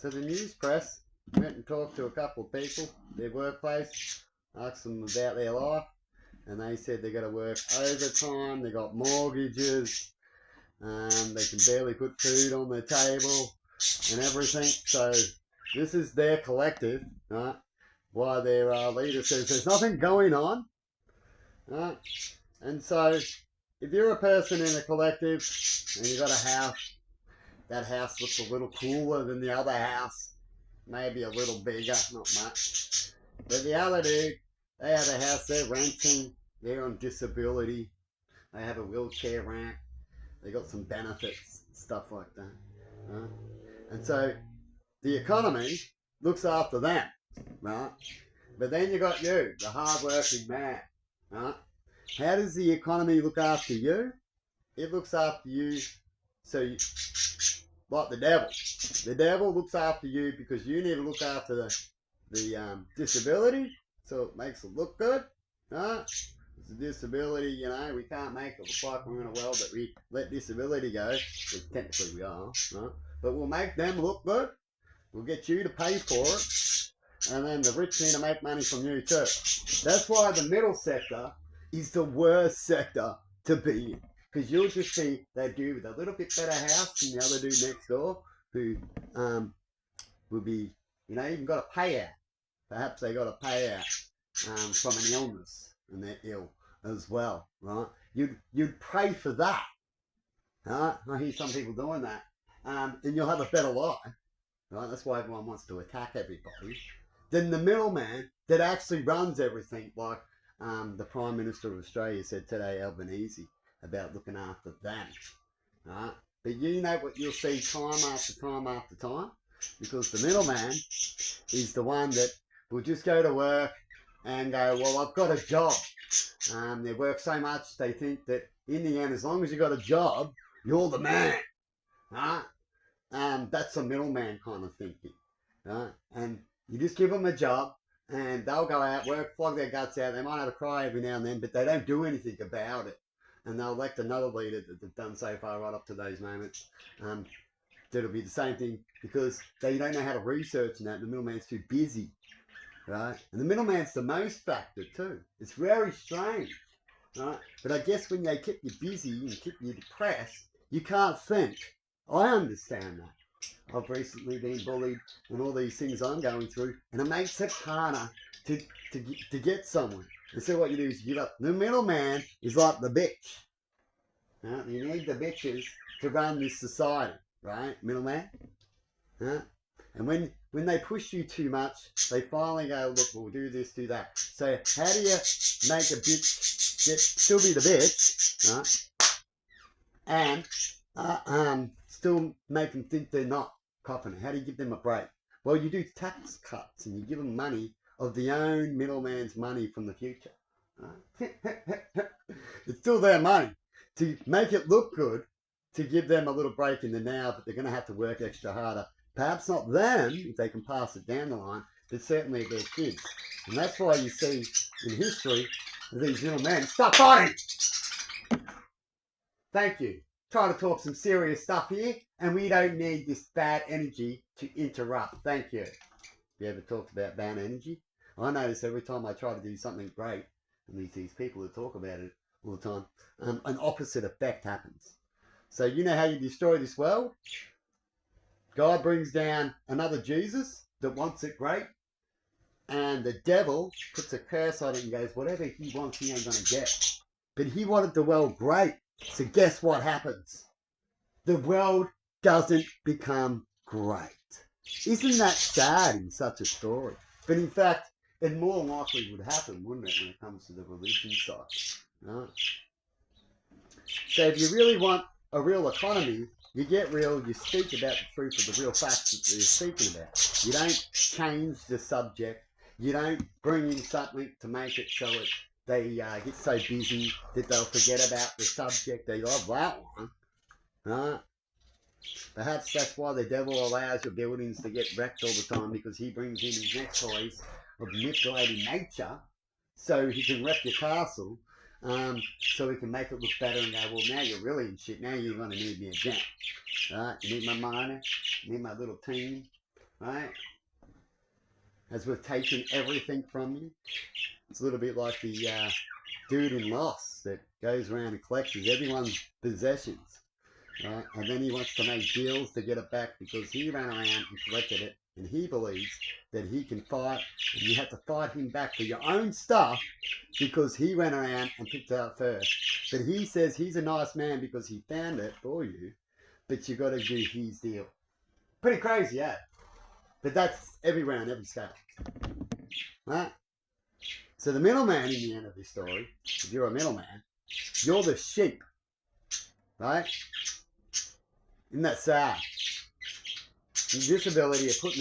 So the news press went and talked to a couple of people, their workplace, asked them about their life, and they said they got to work overtime, they got mortgages, they can barely put food on their table and everything. So this is their collective, right? Why their leader says there's nothing going on, right? And so if you're a person in a collective and you got a house, that house looks a little cooler than the other house, maybe a little bigger, not much. But the other dude, they have a house they're renting, they're on disability, they have a wheelchair ramp, they got some benefits, stuff like that. Right? And so the economy looks after them, right? But then you got you, the hard-working man, right? How does the economy look after you? It looks after you so you, like the devil. The devil looks after you because you need to look after the disability, so it makes it look good, right? It's a disability, you know, we can't make it look like we're in a world that we let disability go, which technically we are, right? But we'll make them look good, we'll get you to pay for it, and then the rich need to make money from you too. That's why the middle sector is the worst sector to be in. Because you'll just see that dude with a little bit better house than the other dude next door who will be, you know, even got a payout. Perhaps they got a payout from an illness and they're ill as well, right? You'd pray for that, right? I hear some people doing that. And you'll have a better life, right? That's why everyone wants to attack everybody. Then the middleman that actually runs everything, like the Prime Minister of Australia said today, Albanese, about looking after them, right? But you know what you'll see time after time after time, because the middleman is the one that will just go to work and go, well, I've got a job. They work so much, they think that in the end, as long as you got a job, you're the man, right? That's a middleman kind of thinking, right? And you just give them a job, and they'll go out, work, flog their guts out. They might have a cry every now and then, but they don't do anything about it. And they'll elect another leader that they've done so far right up to those moments. That'll be the same thing because they don't know how to research and that. The middleman's too busy, right? And the middleman's the most factor too. It's very strange, right? But I guess when they keep you busy and keep you depressed, you can't think. I understand that. I've recently been bullied and all these things I'm going through, and it makes it harder to get someone. And so what you do is you give up. The middleman is like the bitch. Right? You need the bitches to run this society, right? Middleman. Right? And when they push you too much, they finally go, look, we'll do this, do that. So how do you make a bitch still be the bitch, right? And still make them think they're not copping it? How do you give them a break? Well, you do tax cuts and you give them money of the own middleman's money from the future. Right? It's still their money. To make it look good, to give them a little break in the now, but they're going to have to work extra harder. Perhaps not them, if they can pass it down the line, but certainly their kids. And that's why you see in history these middlemen stop fighting. Thank you. Trying to talk some serious stuff here, and we don't need this bad energy to interrupt. Thank you. You ever talked about bad energy? I notice every time I try to do something great, and these people that talk about it all the time, an opposite effect happens. So you know how you destroy this world? God brings down another Jesus that wants it great, and the devil puts a curse on it and goes, whatever he wants, he ain't going to get. But he wanted the world great. So guess what happens? The world doesn't become great. Isn't that sad in such a story? But in fact, it more likely would happen, wouldn't it, when it comes to the religion side? Right? So if you really want a real economy, you get real, you speak about the truth of the real facts that you're speaking about. You don't change the subject. You don't bring in something to make it so they get so busy that they'll forget about the subject. They love that one. Right? Perhaps that's why the devil allows your buildings to get wrecked all the time, because he brings in his exploits of manipulating nature so he can wreck your castle, so he can make it look better and go, well, now you're really in shit. Now you're going to need me again. Right? You need my miner, you need my little team, right? As we're taking everything from you. It's a little bit like the dude in Lost that goes around and collects everyone's possessions, right? And then he wants to make deals to get it back because he ran around and collected it, and he believes that he can fight, and you have to fight him back for your own stuff because he went around and picked it up first. But he says he's a nice man because he found it for you, but you got to do his deal. Pretty crazy, yeah. But that's everywhere on every scale, right? So the middleman in the end of this story, if you're a middleman, you're the sheep, right? Isn't that sad? This ability of putting